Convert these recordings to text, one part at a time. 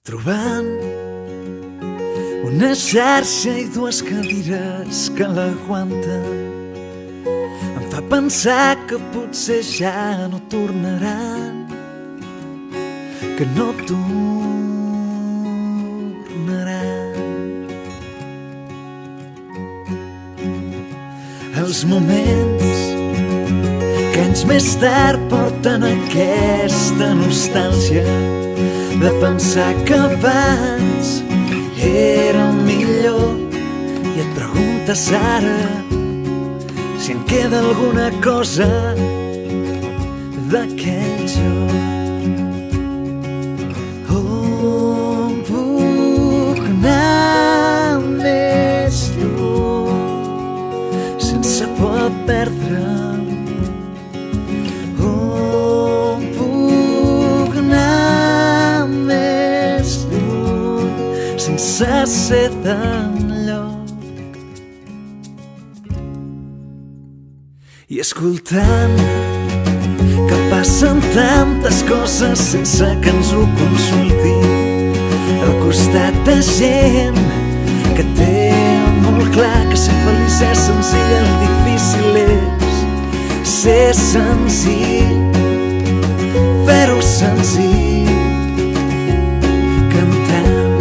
Trobant una xarxa i dues cadires que l'aguanten em fa pensar que potser ja no tornaran, que no tornaran. Els moments que anys més tard porten aquesta nostàlgia de pensar que abans era el millor, i et preguntes ara si en queda alguna cosa d'aquell joc. On puc anar més lluny sense por perdre'm? On puc anar més lluny sense ser d'enlloc? I escoltant que passen tantes coses sense que ens ho consultin, al costat de gent que té molt clar que ser feliç és senzill, el difícil és ser senzill, fer-ho senzill, cantant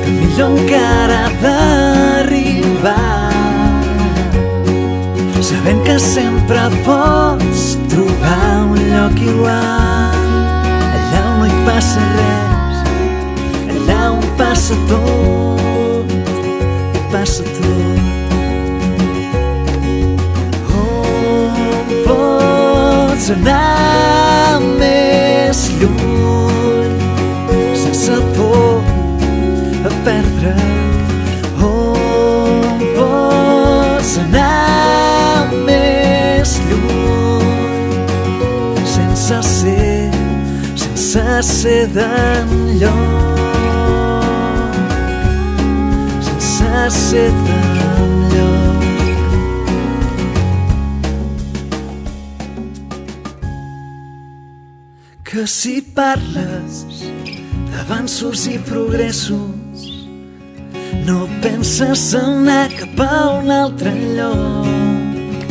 que millor encara ha d'arribar, sabent que sempre pots trobar un lloc igual, allà on no hi passa res, allà on passa tot, hi passa tot. On pots anar més lluny sense por a perdre? On pots anar més lluny sense ser d'enlloc, sense ser d'enlloc. Que si parles d'avanços i progressos no penses en anar cap a un altre lloc,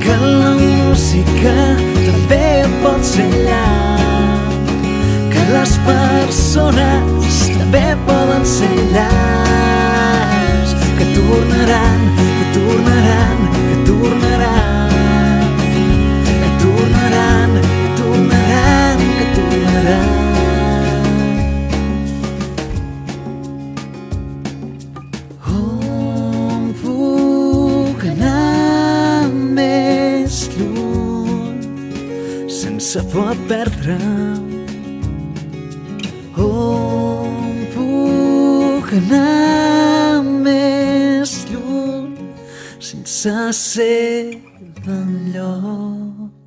que la música també pot ser llarg, que les persones també poden ser llars, que tornaran, que tornaran, que tornaran, que tornaran, que tornaran, que tornaran. On puc anar més lluny sense por a perdre'm? On puc anar més lluny sense ser d'enlloc?